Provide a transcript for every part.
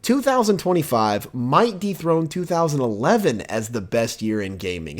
2025 might dethrone 2011 as the best year in gaming.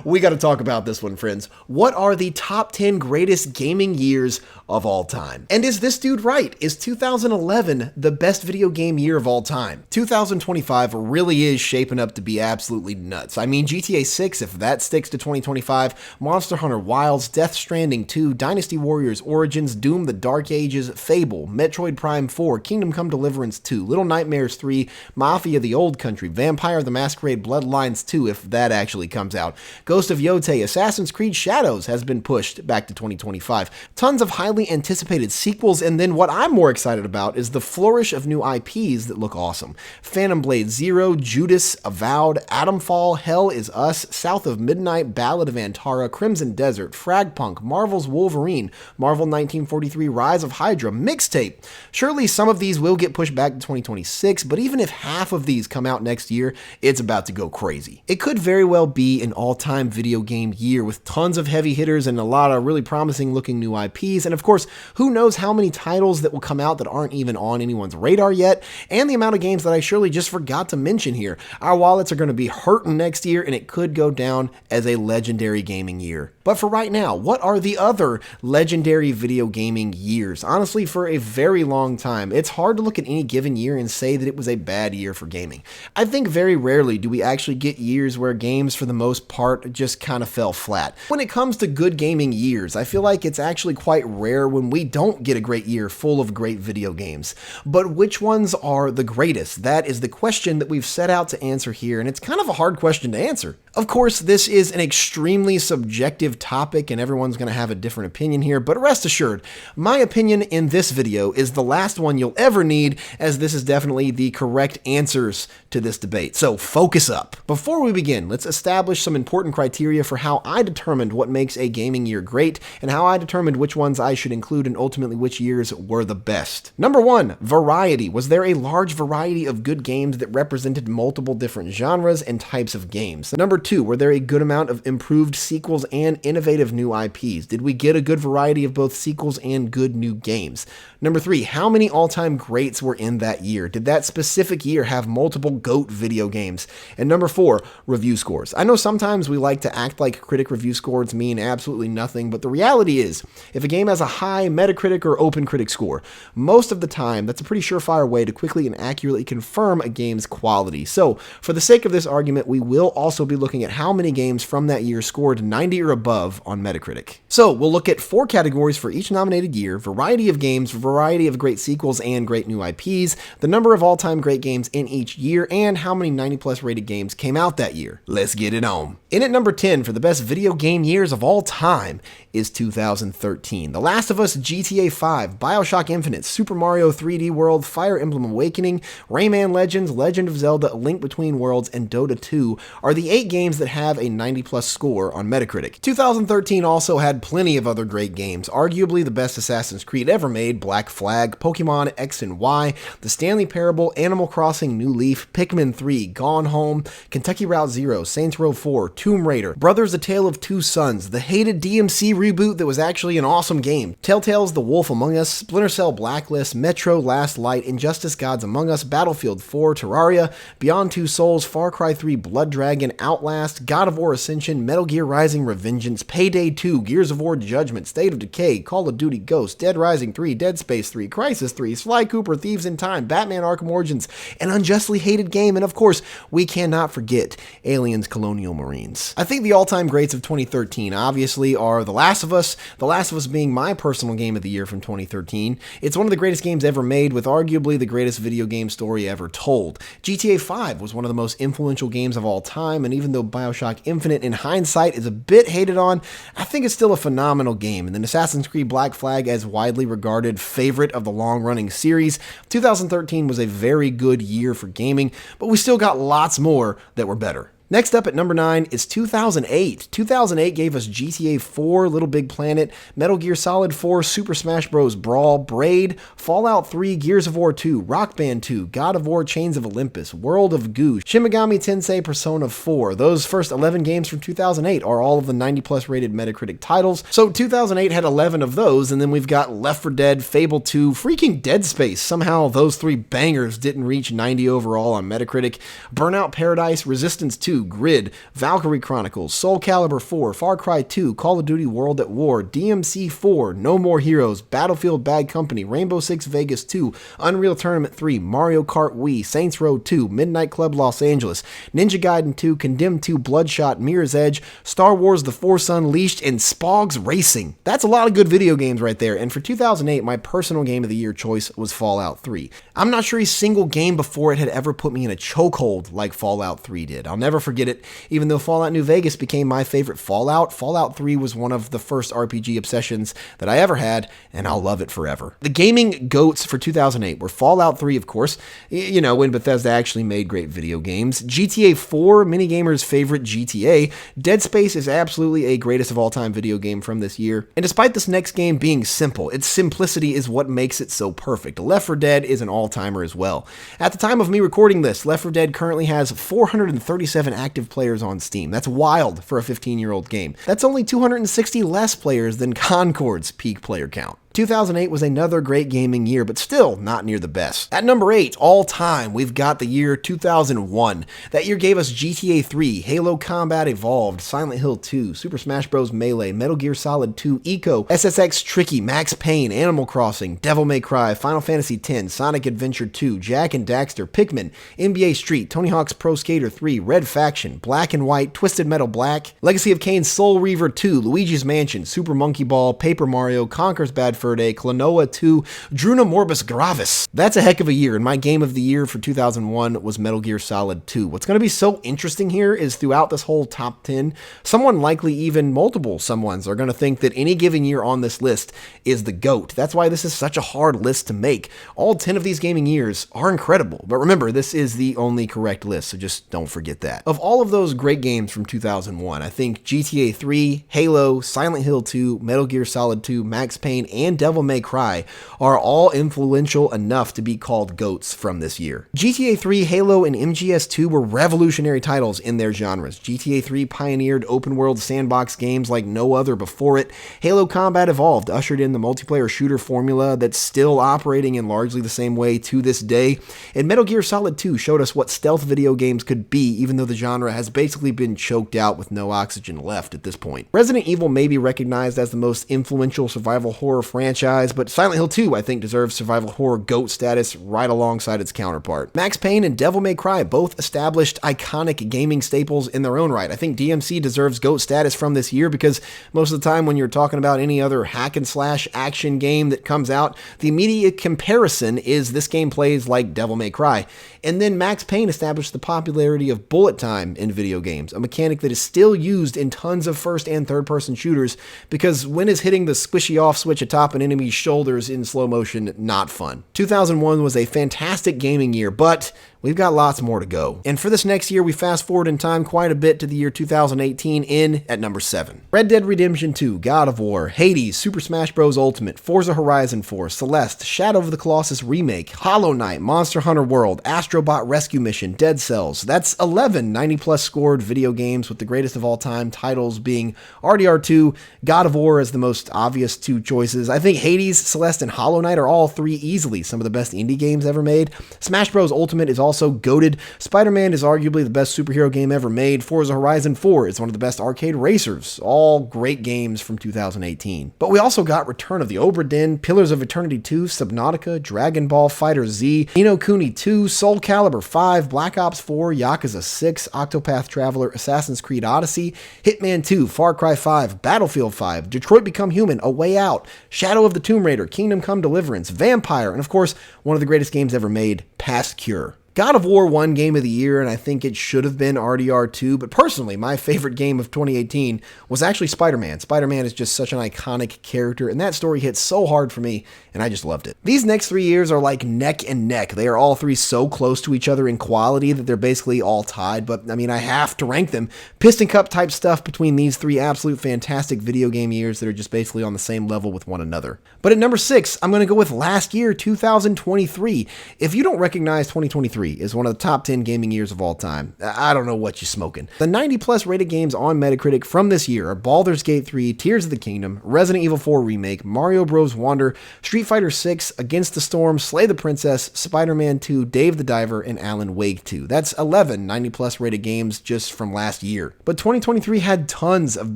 We got to talk about this one, friends. What are the top 10 greatest gaming years of all time? And is this dude right? Is 2011 the best video game year of all time? 2025 really is shaping up to be absolutely nuts. I mean, GTA 6, if that sticks to 2025, Monster Hunter Wilds, Death Stranding 2, Dynasty Warriors Origins, Doom the Dark Ages, Fable, Metroid Prime 4, Kingdom Come Deliverance 2, Little Nightmares 3, Mafia the Old Country, Vampire the Masquerade Bloodlines 2, if that actually comes out, Ghost of Yotei, Assassin's Creed Shadows has been pushed back to 2025, tons of highly anticipated sequels, and then what I'm more excited about is the flourish of new IPs that look awesome. Phantom Blade Zero, Judas, Avowed, Atomfall, Hell is Us, South of Midnight, Ballad of Antara, Crimson Desert, Fragpunk, Marvel's Wolverine, Marvel 1943, Rise of Hydra, Mixtape. Surely some of these will get pushed back to 2026, but even if half of these come out next year, it's about to go crazy. It could very well be an all-time video game year with tons of heavy hitters and a lot of really promising looking new IPs, and of course, who knows how many titles that will come out that aren't even on anyone's radar yet, and the amount of games that I surely just forgot to mention here. Our wallets are going to be hurting next year, and it could go down as a legendary gaming year. But for right now, what are the other legendary video gaming years? Honestly, for a very long time, it's hard to look at any given year and say that it was a bad year for gaming. I think very rarely do we actually get years where games, for the most part, just kind of fell flat. When it comes to good gaming years, I feel like it's actually quite rare when we don't get a great year full of great video games. But which ones are the greatest? That is the question that we've set out to answer here, and it's kind of a hard question to answer. Of course, this is an extremely subjective topic, and everyone's going to have a different opinion here, but rest assured, my opinion in this video is the last one you'll ever need, as this is definitely the correct answers to this debate. So focus up. Before we begin, let's establish some important criteria for how I determined what makes a gaming year great, and how I determined which ones I should include and ultimately which years were the best. Number 1, variety. Was there a large variety of good games that represented multiple different genres and types of games? Number 2, were there a good amount of improved sequels and innovative new IPs? Did we get a good variety of both sequels and good new games? Number 3, how many all-time greats were in that year? Did that specific year have multiple GOAT video games? And number 4, review scores. I know sometimes we like to act like critic review scores mean absolutely nothing, but the reality is, if a game has a high Metacritic or OpenCritic score, most of the time, that's a pretty surefire way to quickly and accurately confirm a game's quality. So, for the sake of this argument, we will also be looking at how many games from that year scored 90 or above on Metacritic. So, we'll look at 4 categories for each nominated year: variety of games, variety of great sequels and great new IPs, the number of all-time great games in each year, and how many 90+ rated games came out that year. Let's get it on. In at number 10 for the best video game years of all time is 2013. The Last of Us, GTA 5, BioShock Infinite, Super Mario 3D World, Fire Emblem Awakening, Rayman Legends, Legend of Zelda, A Link Between Worlds, and Dota 2 are the 8 games that have a 90+ score on Metacritic. 2013 also had plenty of other great games, arguably the best Assassin's Creed ever made, Black Flag, Pokemon X and Y, The Stanley Parable, Animal Crossing New Leaf, Pikmin 3, Gone Home, Kentucky Route Zero, Saints Row 4, Tomb Raider, Brothers: A Tale of Two Sons, the hated DMC reboot that was actually an awesome game, Telltale's The Wolf Among Us, Splinter Cell Blacklist, Metro Last Light, Injustice Gods Among Us, Battlefield 4, Terraria, Beyond Two Souls, Far Cry 3, Blood Dragon, Outlast, God of War Ascension, Metal Gear Rising: Revengeance, Payday 2, Gears of War Judgment, State of Decay, Call of Duty Ghosts, Dead Rising 3, Dead Space 3, Crysis 3, Sly Cooper, Thieves in Time, Batman Arkham Origins, an unjustly hated game, and of course, we cannot forget Aliens Colonial Marines. I think the all-time greats of 2013 obviously are The Last of Us being my personal game of the year from 2013. It's one of the greatest games ever made, with arguably the greatest video game story ever told. GTA 5 was one of the most influential games of all time, and even though BioShock Infinite in hindsight is a bit hated on, I think it's still a phenomenal game. And then Assassin's Creed Black Flag, as widely regarded favorite of the long-running series, 2013 was a very good year for gaming, but we still got lots more that were better. Next up at number 9 is 2008. 2008 gave us GTA 4, Little Big Planet, Metal Gear Solid 4, Super Smash Bros. Brawl, Braid, Fallout 3, Gears of War 2, Rock Band 2, God of War Chains of Olympus, World of Goo, Shin Megami Tensei Persona 4. Those first 11 games from 2008 are all of the 90 plus rated Metacritic titles. So 2008 had 11 of those, and then we've got Left 4 Dead, Fable 2, freaking Dead Space. Somehow those 3 bangers didn't reach 90 overall on Metacritic. Burnout Paradise, Resistance 2, Grid, Valkyrie Chronicles, Soul Calibur 4, Far Cry 2, Call of Duty World at War, DMC 4, No More Heroes, Battlefield Bad Company, Rainbow Six Vegas 2, Unreal Tournament 3, Mario Kart Wii, Saints Row 2, Midnight Club Los Angeles, Ninja Gaiden 2, Condemned 2, Bloodshot, Mirror's Edge, Star Wars The Force Unleashed, and Spogs Racing. That's a lot of good video games right there, and for 2008, my personal game of the year choice was Fallout 3. I'm not sure a single game before it had ever put me in a chokehold like Fallout 3 did. I'll never forget it. Even though Fallout New Vegas became my favorite Fallout, Fallout 3 was one of the first RPG obsessions that I ever had, and I'll love it forever. The gaming goats for 2008 were Fallout 3, of course, you know, when Bethesda actually made great video games, GTA 4, many gamers' favorite GTA, Dead Space is absolutely a greatest of all time video game from this year, and despite this next game being simple, its simplicity is what makes it so perfect. Left 4 Dead is an all-timer as well. At the time of me recording this, Left 4 Dead currently has 437 active players on Steam. That's wild for a 15-year-old game. That's only 260 less players than Concord's peak player count. 2008 was another great gaming year, but still not near the best. At number 8, all time, we've got the year 2001. That year gave us GTA 3, Halo Combat Evolved, Silent Hill 2, Super Smash Bros. Melee, Metal Gear Solid 2, Eco, SSX Tricky, Max Payne, Animal Crossing, Devil May Cry, Final Fantasy X, Sonic Adventure 2, Jak and Daxter, Pikmin, NBA Street, Tony Hawk's Pro Skater 3, Red Faction, Black and White, Twisted Metal Black, Legacy of Kain Soul Reaver 2, Luigi's Mansion, Super Monkey Ball, Paper Mario, Conker's Bad Fur Day, Klonoa 2, Druna Morbus Gravis. That's a heck of a year, and my game of the year for 2001 was Metal Gear Solid 2. What's going to be so interesting here is throughout this whole top 10, someone, likely even multiple someones, are going to think that any given year on this list is the GOAT. That's why this is such a hard list to make. All 10 of these gaming years are incredible, but remember, this is the only correct list, so just don't forget that. Of all of those great games from 2001, I think GTA 3, Halo, Silent Hill 2, Metal Gear Solid 2, Max Payne, and Devil May Cry are all influential enough to be called GOATs from this year. GTA 3, Halo, and MGS2 were revolutionary titles in their genres. GTA 3 pioneered open-world sandbox games like no other before it. Halo Combat Evolved ushered in the multiplayer shooter formula that's still operating in largely the same way to this day. And Metal Gear Solid 2 showed us what stealth video games could be, even though the genre has basically been choked out with no oxygen left at this point. Resident Evil may be recognized as the most influential survival horror franchise, but Silent Hill 2, I think, deserves survival horror GOAT status right alongside its counterpart. Max Payne and Devil May Cry both established iconic gaming staples in their own right. I think DMC deserves GOAT status from this year because most of the time when you're talking about any other hack and slash action game that comes out, the immediate comparison is this game plays like Devil May Cry. And then Max Payne established the popularity of bullet time in video games, a mechanic that is still used in tons of first and third person shooters because when is hitting the squishy off switch atop an enemy's shoulders in slow motion not fun. 2001 was a fantastic gaming year, but we've got lots more to go. And for this next year, we fast forward in time quite a bit to the year 2018 in at number 7. Red Dead Redemption 2, God of War, Hades, Super Smash Bros. Ultimate, Forza Horizon 4, Celeste, Shadow of the Colossus Remake, Hollow Knight, Monster Hunter World, Astrobot Rescue Mission, Dead Cells. That's 11 90-plus scored video games with the greatest of all time titles being RDR2, God of War as the most obvious two choices. I think Hades, Celeste, and Hollow Knight are all three easily some of the best indie games ever made. Smash Bros. Ultimate is also goated. Spider-Man is arguably the best superhero game ever made. Forza Horizon 4 is one of the best arcade racers. All great games from 2018. But we also got Return of the Obra Dinn, Pillars of Eternity 2, Subnautica, Dragon Ball FighterZ, Ni no Kuni 2, Soul Calibur 5, Black Ops 4, Yakuza 6, Octopath Traveler, Assassin's Creed Odyssey, Hitman 2, Far Cry 5, Battlefield 5, Detroit Become Human, A Way Out, Shadow of the Tomb Raider, Kingdom Come Deliverance, Vampire, and of course, one of the greatest games ever made, Past Cure. God of War won Game of the Year, and I think it should have been RDR2, but personally, my favorite game of 2018 was actually Spider-Man. Spider-Man is just such an iconic character, and that story hit so hard for me, and I just loved it. These next 3 years are like neck and neck. They are all three so close to each other in quality that they're basically all tied, but I mean, I have to rank them. Piston Cup type stuff between these three absolute fantastic video game years that are just basically on the same level with one another. But at number 6, I'm going to go with last year, 2023. If you don't recognize 2023 as one of the top 10 gaming years of all time, I don't know what you're smoking. The 90 plus rated games on Metacritic from this year are Baldur's Gate 3, Tears of the Kingdom, Resident Evil 4 Remake, Mario Bros. Wonder, Street Fighter 6, Against the Storm, Slay the Princess, Spider-Man 2, Dave the Diver, and Alan Wake 2. That's 11 90 plus rated games just from last year. But 2023 had tons of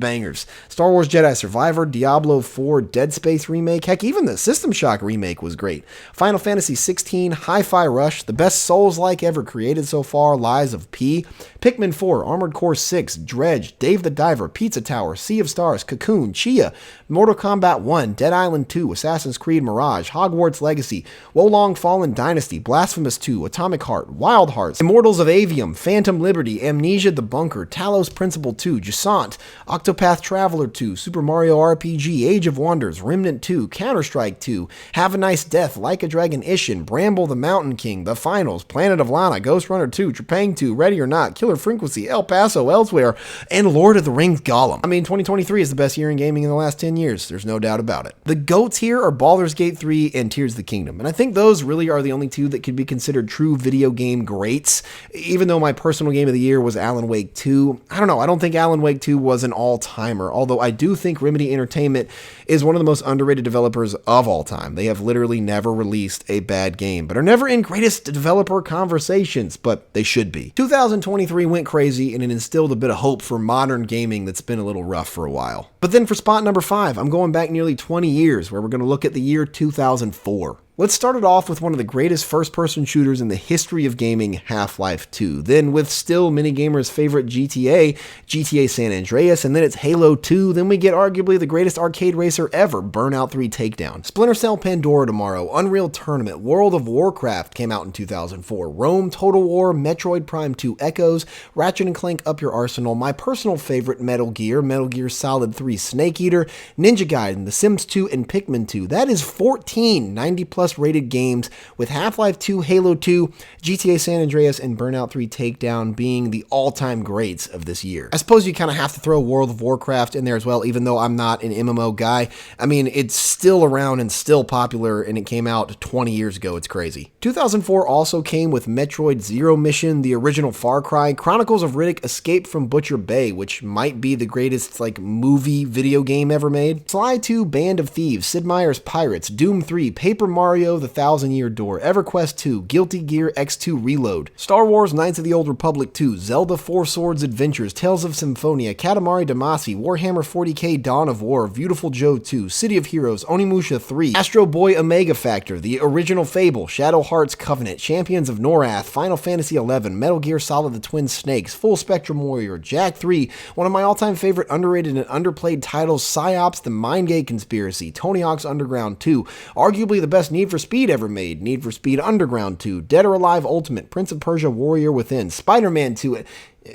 bangers. Star Wars Jedi Survivor, Diablo 4, Dead Space Remake, heck, even the System Shock remake was great. Final Fantasy 16, Hi-Fi Rush, the best Souls-like ever created so far, Lies of P, Pikmin 4, Armored Core 6, Dredge, Dave the Diver, Pizza Tower, Sea of Stars, Cocoon, Chia, Mortal Kombat 1, Dead Island 2, Assassin's Creed Mirage, Hogwarts Legacy, Wolong Fallen Dynasty, Blasphemous 2, Atomic Heart, Wild Hearts, Immortals of Avium, Phantom Liberty, Amnesia the Bunker, Talos Principle 2, Jusant, Octopath Traveler 2, Super Mario RPG, Age of Wonders, Remnant 2, Counter-Strike 2, Have a Nice Death, Like a Dragon Ishin, Bramble the Mountain King, The Finals, Planet of Lana, Ghost Runner 2, Trepang 2, Ready or Not, Killer Frequency, El Paso, Elsewhere, and Lord of the Rings Gollum. I mean, 2023 is the best year in gaming in the last 10 years. There's no doubt about it. The GOATs here are Baldur's Gate 3 and Tears of the Kingdom, and I think those really are the only two that could be considered true video game greats, even though my personal game of the year was Alan Wake 2. I don't know, I don't think Alan Wake 2 was an all-timer, although I do think Remedy Entertainment is one of the most underrated developers of all time. They have literally never released a bad game, but are never in greatest developer conversations, but they should be. 2023 went crazy, and it instilled a bit of hope for modern gaming that's been a little rough for a while. But then for spot number 5, I'm going back nearly 20 years, where we're going to look at the year 2004. Let's start it off with one of the greatest first-person shooters in the history of gaming, Half-Life 2. Then with still many gamers' favorite GTA, GTA San Andreas, and then it's Halo 2. Then we get arguably the greatest arcade racer ever, Burnout 3 Takedown. Splinter Cell Pandora Tomorrow, Unreal Tournament, World of Warcraft came out in 2004. Rome Total War, Metroid Prime 2 Echoes, Ratchet & Clank Up Your Arsenal, my personal favorite Metal Gear Solid 3 Snake Eater, Ninja Gaiden, The Sims 2, and Pikmin 2. That is 14 90+ rated games, with Half-Life 2, Halo 2, GTA San Andreas, and Burnout 3 Takedown being the all-time greats of this year. I suppose you kind of have to throw World of Warcraft in there as well, even though I'm not an MMO guy. I mean, it's still around and still popular, and it came out 20 years ago. It's crazy. 2004 also came with Metroid Zero Mission, the original Far Cry, Chronicles of Riddick, Escape from Butcher Bay, which might be the greatest movie video game ever made, Sly 2, Band of Thieves, Sid Meier's Pirates, Doom 3, Paper Mario, The Thousand Year Door, EverQuest 2, Guilty Gear X2 Reload, Star Wars Knights of the Old Republic 2, Zelda 4 Swords Adventures, Tales of Symphonia, Katamari Damacy, Warhammer 40k Dawn of War, Beautiful Joe 2, City of Heroes, Onimusha 3, Astro Boy Omega Factor, the original Fable, Shadow Hearts Covenant, Champions of Norath, Final Fantasy XI, Metal Gear Solid The Twin Snakes, Full Spectrum Warrior, Jak 3, one of my all-time favorite underrated and underplayed titles, PsyOps The Mindgate Conspiracy, Tony Hawk's Underground 2, arguably the best Need for Speed ever made, Need for Speed Underground 2, Dead or Alive Ultimate, Prince of Persia Warrior Within, Spider-Man 2,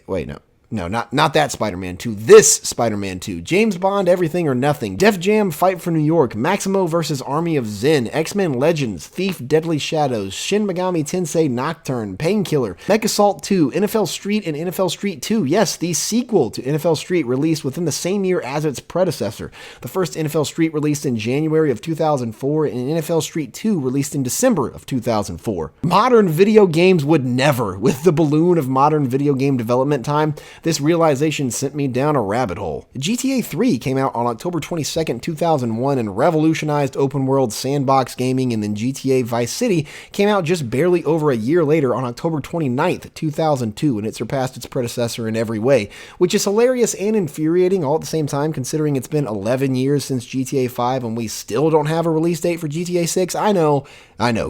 wait, no, not that Spider-Man 2, this Spider-Man 2, James Bond Everything or Nothing, Def Jam Fight for New York, Maximo vs. Army of Zen, X-Men Legends, Thief Deadly Shadows, Shin Megami Tensei Nocturne, Painkiller, Mech Assault 2, NFL Street and NFL Street 2, yes, the sequel to NFL Street released within the same year as its predecessor. The first NFL Street released in January of 2004 and NFL Street 2 released in December of 2004. Modern video games would never, with the balloon of modern video game development time, this realization sent me down a rabbit hole. GTA 3 came out on October 22nd, 2001 and revolutionized open world sandbox gaming, and then GTA Vice City came out just barely over a year later on October 29th, 2002, and it surpassed its predecessor in every way, which is hilarious and infuriating all at the same time, considering it's been 11 years since GTA 5 and we still don't have a release date for GTA 6. I know.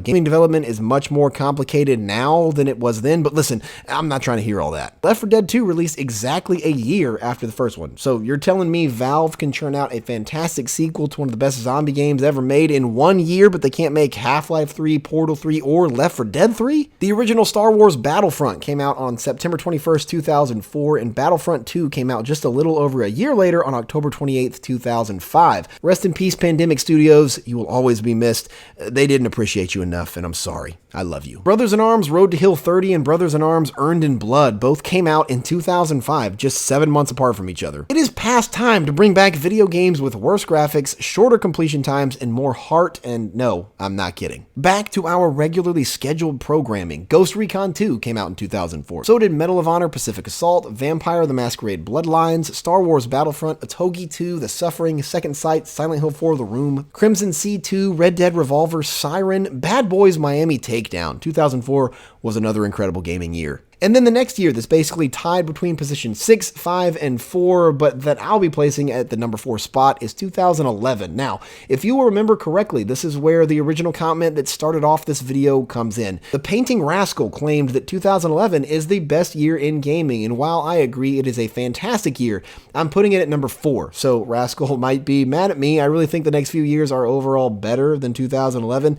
Gaming development is much more complicated now than it was then, but listen, I'm not trying to hear all that. Left 4 Dead 2 released exactly a year after the first one. So you're telling me Valve can churn out a fantastic sequel to one of the best zombie games ever made in 1 year, but they can't make Half-Life 3, Portal 3, or Left 4 Dead 3? The original Star Wars Battlefront came out on September 21st, 2004, and Battlefront 2 came out just a little over a year later on October 28th, 2005. Rest in peace, Pandemic Studios. You will always be missed. They didn't appreciate you enough, and I'm sorry. I love you. Brothers in Arms Road to Hill 30 and Brothers in Arms Earned in Blood both came out in 2005, just 7 months apart from each other. It is past time to bring back video games with worse graphics, shorter completion times, and more heart, and no, I'm not kidding. Back to our regularly scheduled programming. Ghost Recon 2 came out in 2004. So did Medal of Honor Pacific Assault, Vampire the Masquerade Bloodlines, Star Wars Battlefront, Otogi 2, The Suffering, Second Sight, Silent Hill 4 The Room, Crimson Sea 2, Red Dead Revolver, Siren, Bad Boys Miami Takedown. 2004 was another incredible gaming year. And then the next year that's basically tied between position 6, 5, and 4, but that I'll be placing at the number 4 spot is 2011. Now, if you will remember correctly, this is where the original comment that started off this video comes in. The Painting Rascal claimed that 2011 is the best year in gaming, and while I agree it is a fantastic year, I'm putting it at number 4. So Rascal might be mad at me. I really think the next few years are overall better than 2011.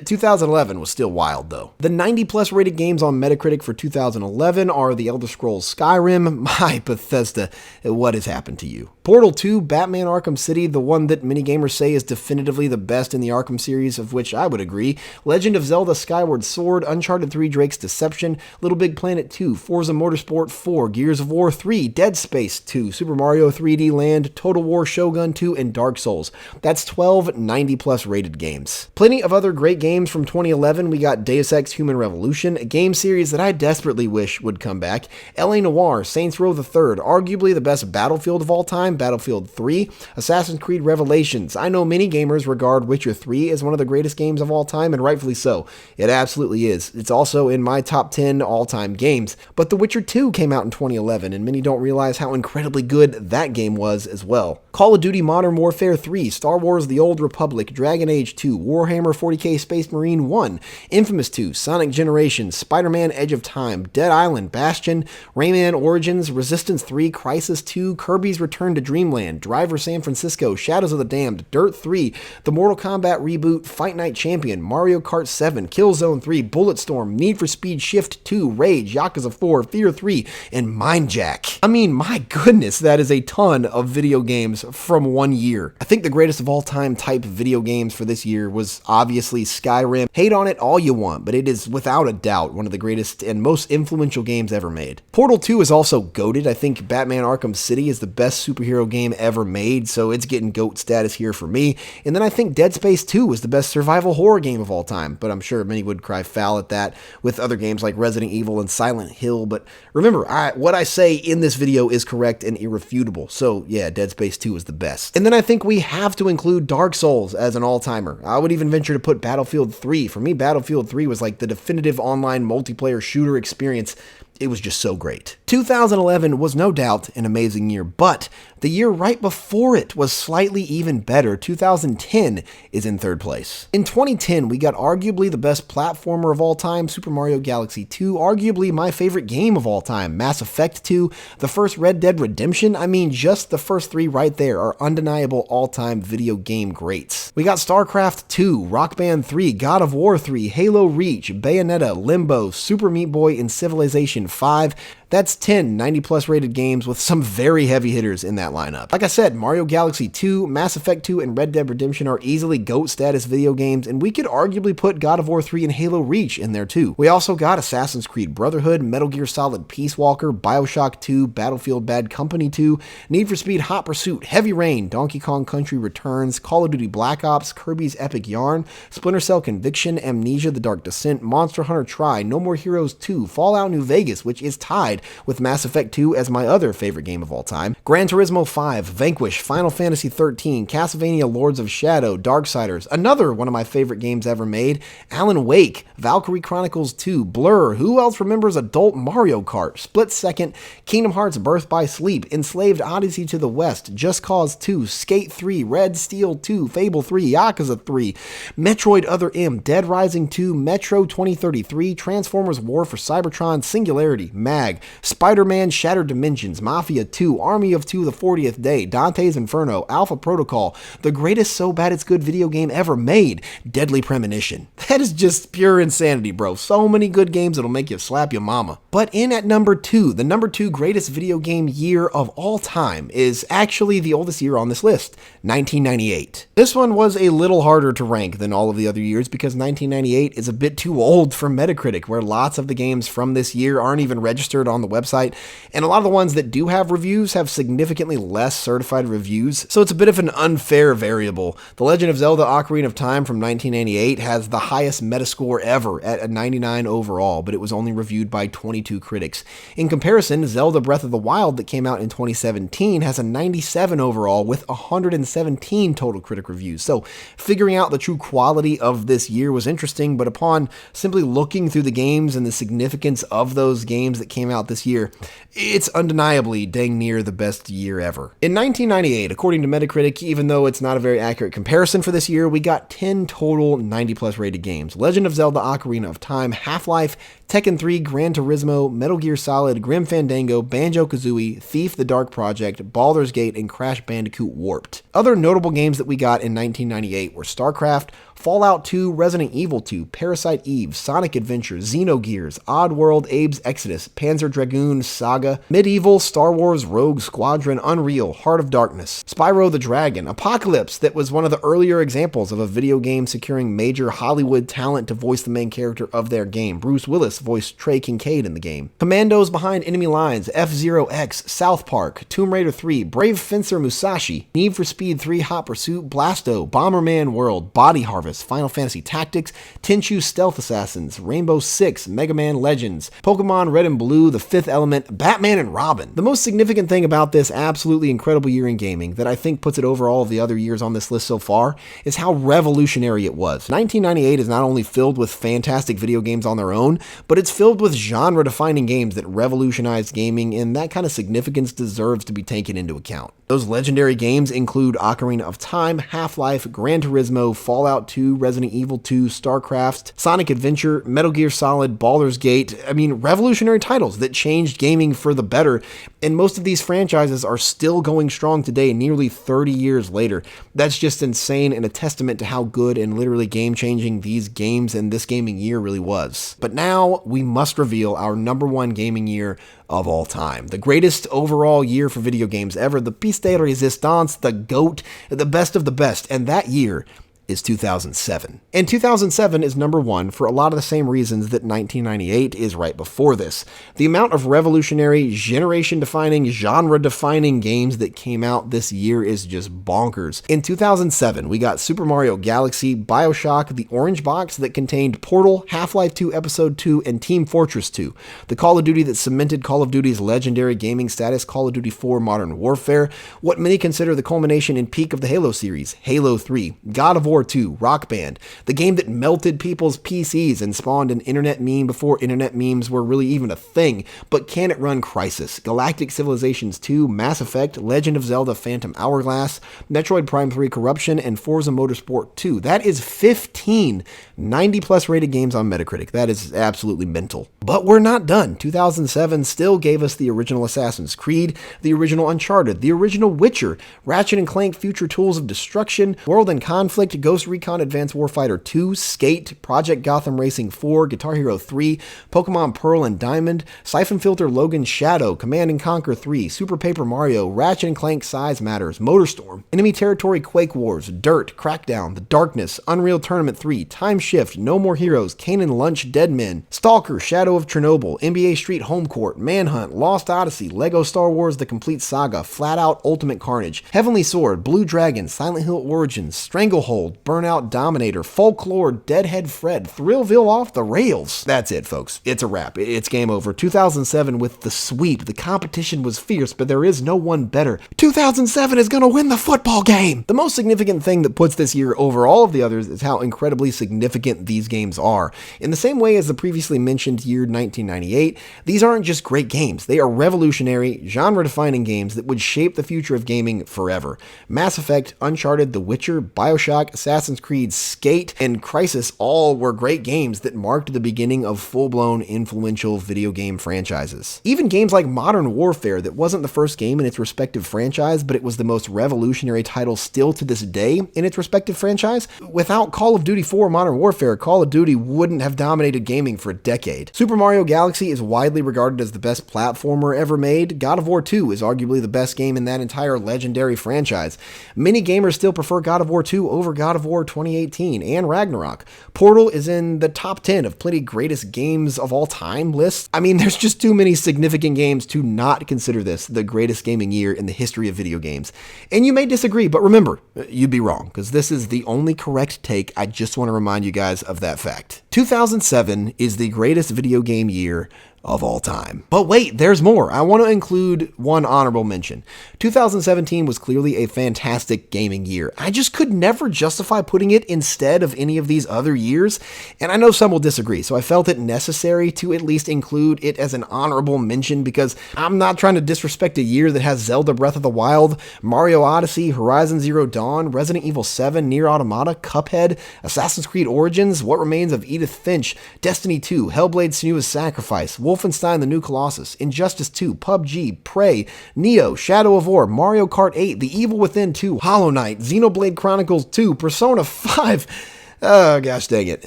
2011 was still wild though. The 90+ rated games on Metacritic for 2011 are The Elder Scrolls Skyrim. My Bethesda, what has happened to you? Portal 2, Batman Arkham City, the one that many gamers say is definitively the best in the Arkham series, of which I would agree. Legend of Zelda Skyward Sword, Uncharted 3 Drake's Deception, Little Big Planet 2, Forza Motorsport 4, Gears of War 3, Dead Space 2, Super Mario 3D Land, Total War Shogun 2, and Dark Souls. That's 12 90+ rated games. Plenty of other great games from 2011. We got Deus Ex Human Revolution, a game series that I desperately wish would come back. L.A. Noire, Saints Row III, arguably the best Battlefield of all time, Battlefield 3, Assassin's Creed Revelations. I know many gamers regard Witcher 3 as one of the greatest games of all time, and rightfully so. It absolutely is. It's also in my top 10 all-time games. But The Witcher 2 came out in 2011, and many don't realize how incredibly good that game was as well. Call of Duty Modern Warfare 3, Star Wars The Old Republic, Dragon Age 2, Warhammer 40k Space Marine 1, Infamous 2, Sonic Generations, Spider-Man Edge of Time, Dead Island, Bastion, Rayman Origins, Resistance 3, Crysis 2, Kirby's Return to Dreamland, Driver San Francisco, Shadows of the Damned, Dirt 3, the Mortal Kombat reboot, Fight Night Champion, Mario Kart 7, Killzone 3, Bulletstorm, Need for Speed Shift 2, Rage, Yakuza 4, Fear 3, and Mindjack. I mean, my goodness, that is a ton of video games from 1 year. I think the greatest of all time type video games for this year was obviously Skyrim. Hate on it all you want, but it is without a doubt one of the greatest and most influential games ever made. Portal 2 is also goated. I think Batman Arkham City is the best superhero game ever made, so it's getting GOAT status here for me. And then I think Dead Space 2 is the best survival horror game of all time, but I'm sure many would cry foul at that with other games like Resident Evil and Silent Hill. But remember, what I say in this video is correct and irrefutable. So yeah, Dead Space 2 is the best. And then I think we have to include Dark Souls as an all-timer. I would even venture to put Battlefield 3. For me, Battlefield 3 was like the definitive online multiplayer shooter experience. It was just so great. 2011 was no doubt an amazing year, but the year right before it was slightly even better. 2010 is in third place. In 2010, we got arguably the best platformer of all time, Super Mario Galaxy 2, arguably my favorite game of all time, Mass Effect 2, the first Red Dead Redemption. I mean, just the first 3 right there are undeniable all-time video game greats. We got StarCraft 2, Rock Band 3, God of War 3, Halo Reach, Bayonetta, Limbo, Super Meat Boy, and Civilization 5. That's 10 90+ rated games with some very heavy hitters in that lineup. Like I said, Mario Galaxy 2, Mass Effect 2, and Red Dead Redemption are easily GOAT status video games, and we could arguably put God of War 3 and Halo Reach in there too. We also got Assassin's Creed Brotherhood, Metal Gear Solid Peace Walker, Bioshock 2, Battlefield Bad Company 2, Need for Speed Hot Pursuit, Heavy Rain, Donkey Kong Country Returns, Call of Duty Black Ops, Kirby's Epic Yarn, Splinter Cell Conviction, Amnesia The Dark Descent, Monster Hunter Tri, No More Heroes 2, Fallout New Vegas, which is tied with Mass Effect 2 as my other favorite game of all time, Gran Turismo 5, Vanquish, Final Fantasy 13, Castlevania Lords of Shadow, Darksiders, another one of my favorite games ever made, Alan Wake, Valkyrie Chronicles 2, Blur, who else remembers adult Mario Kart, Split Second, Kingdom Hearts Birth by Sleep, Enslaved Odyssey to the West, Just Cause 2, Skate 3, Red Steel 2, Fable 3, Yakuza 3, Metroid Other M, Dead Rising 2, Metro 2033, Transformers War for Cybertron, Singularity, MAG, Spider-Man Shattered Dimensions, Mafia 2, Army of Two, The 40th Day, Dante's Inferno, Alpha Protocol, the greatest so bad it's good video game ever made, Deadly Premonition. That is just pure insanity, bro. So many good games that'll make you slap your mama. But in at number 2, the number 2 greatest video game year of all time is actually the oldest year on this list, 1998. This one was a little harder to rank than all of the other years because 1998 is a bit too old for Metacritic, where lots of the games from this year aren't even registered on the website, and a lot of the ones that do have reviews have significantly less certified reviews, so it's a bit of an unfair variable. The Legend of Zelda Ocarina of Time from 1998 has the highest Metascore ever at a 99 overall, but it was only reviewed by 22 critics. In comparison, Zelda Breath of the Wild that came out in 2017 has a 97 overall with 117 total critic reviews. So figuring out the true quality of this year was interesting, but upon simply looking through the games and the significance of those games that came out this year, it's undeniably dang near the best year ever. In 1998, according to Metacritic, even though it's not a very accurate comparison for this year, we got 10 total 90+ rated games. Legend of Zelda Ocarina of Time, Half-Life, Tekken 3, Gran Turismo, Metal Gear Solid, Grim Fandango, Banjo-Kazooie, Thief the Dark Project, Baldur's Gate, and Crash Bandicoot Warped. Other notable games that we got in 1998 were StarCraft, Fallout 2, Resident Evil 2, Parasite Eve, Sonic Adventure, Xenogears, Oddworld, Abe's Exodus, Panzer Dragoon Saga, Medieval, Star Wars, Rogue Squadron, Unreal, Heart of Darkness, Spyro the Dragon, Apocalypse, that was one of the earlier examples of a video game securing major Hollywood talent to voice the main character of their game. Bruce Willis voiced Trey Kincaid in the game. Commandos Behind Enemy Lines, F-Zero X, South Park, Tomb Raider 3, Brave Fencer Musashi, Need for Speed 3 Hot Pursuit, Blasto, Bomberman World, Body Harvest, Final Fantasy Tactics, Tenchu Stealth Assassins, Rainbow Six, Mega Man Legends, Pokemon Red and Blue, The Fifth Element, Batman and Robin. The most significant thing about this absolutely incredible year in gaming that I think puts it over all of the other years on this list so far is how revolutionary it was. 1998 is not only filled with fantastic video games on their own, but it's filled with genre-defining games that revolutionized gaming, and that kind of significance deserves to be taken into account. Those legendary games include Ocarina of Time, Half-Life, Gran Turismo, Fallout 2, Resident Evil 2, StarCraft, Sonic Adventure, Metal Gear Solid, Baldur's Gate. I mean, revolutionary titles that changed gaming for the better, and most of these franchises are still going strong today, nearly 30 years later. That's just insane and a testament to how good and literally game-changing these games and this gaming year really was. But now, we must reveal our number 1 gaming year of all time. The greatest overall year for video games ever, the piece de resistance, the GOAT, the best of the best, and that year is 2007. And 2007 is number 1 for a lot of the same reasons that 1998 is right before this. The amount of revolutionary, generation-defining, genre-defining games that came out this year is just bonkers. In 2007, we got Super Mario Galaxy, BioShock, the Orange Box that contained Portal, Half-Life 2 Episode 2, and Team Fortress 2, the Call of Duty that cemented Call of Duty's legendary gaming status, Call of Duty 4 Modern Warfare, what many consider the culmination and peak of the Halo series, Halo 3, God of War 2, Rock Band, the game that melted people's PCs and spawned an internet meme before internet memes were really even a thing, but Can It Run Crysis, Galactic Civilizations 2, Mass Effect, Legend of Zelda Phantom Hourglass, Metroid Prime 3 Corruption, and Forza Motorsport 2. That is 15 90+ rated games on Metacritic. That is absolutely mental. But we're not done. 2007 still gave us the original Assassin's Creed, the original Uncharted, the original Witcher, Ratchet & Clank Future Tools of Destruction, World in Conflict, Ghost Recon Advanced Warfighter 2, Skate, Project Gotham Racing 4, Guitar Hero 3, Pokemon Pearl and Diamond, Siphon Filter Logan Shadow, Command & Conquer 3, Super Paper Mario, Ratchet & Clank Size Matters, Motorstorm, Enemy Territory Quake Wars, Dirt, Crackdown, The Darkness, Unreal Tournament 3, Time Shift, No More Heroes, Kanan Lunch Dead Men, Stalker, Shadow of Chernobyl, NBA Street Home Court, Manhunt, Lost Odyssey, Lego Star Wars The Complete Saga, Flat Out Ultimate Carnage, Heavenly Sword, Blue Dragon, Silent Hill Origins, Stranglehold, Burnout Dominator, Folklore, Deadhead Fred, Thrillville Off the Rails. That's it, folks. It's a wrap. It's game over. 2007 with the sweep. The competition was fierce, but there is no one better. 2007 is going to win the football game. The most significant thing that puts this year over all of the others is how incredibly significant these games are. In the same way as the previously mentioned year 1998, these aren't just great games. They are revolutionary, genre-defining games that would shape the future of gaming forever. Mass Effect, Uncharted, The Witcher, BioShock, Assassin's Creed, Skate, and Crysis all were great games that marked the beginning of full-blown influential video game franchises. Even games like Modern Warfare, that wasn't the first game in its respective franchise, but it was the most revolutionary title still to this day in its respective franchise. Without Call of Duty 4 Modern Warfare, Call of Duty wouldn't have dominated gaming for a decade. Super Mario Galaxy is widely regarded as the best platformer ever made. God of War 2 is arguably the best game in that entire legendary franchise. Many gamers still prefer God of War 2 over God of War 2018 and Ragnarok. Portal is in the top 10 of plenty greatest games of all time lists. I mean, there's just too many significant games to not consider this the greatest gaming year in the history of video games. And you may disagree, but remember, you'd be wrong, because this is the only correct take. I just want to remind you guys of that fact. 2007 is the greatest video game year of all time. But wait, there's more. I want to include one honorable mention. 2017 was clearly a fantastic gaming year. I just could never justify putting it instead of any of these other years, and I know some will disagree, so I felt it necessary to at least include it as an honorable mention, because I'm not trying to disrespect a year that has Zelda Breath of the Wild, Mario Odyssey, Horizon Zero Dawn, Resident Evil 7, Nier Automata, Cuphead, Assassin's Creed Origins, What Remains of Edith Finch, Destiny 2, Hellblade: Senua's Sacrifice, Wolfenstein: The New Colossus, Injustice 2, PUBG, Prey, Neo, Shadow of War, Mario Kart 8, The Evil Within 2, Hollow Knight, Xenoblade Chronicles 2, Persona 5. Oh, gosh dang it.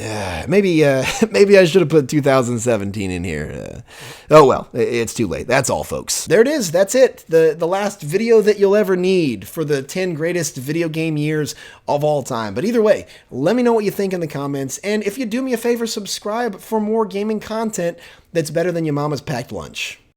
Maybe I should have put 2017 in here. Oh well, it's too late. That's all, folks. There it is. That's it. The last video that you'll ever need for the 10 greatest video game years of all time. But either way, let me know what you think in the comments. And if you do me a favor, subscribe for more gaming content that's better than your mama's packed lunch.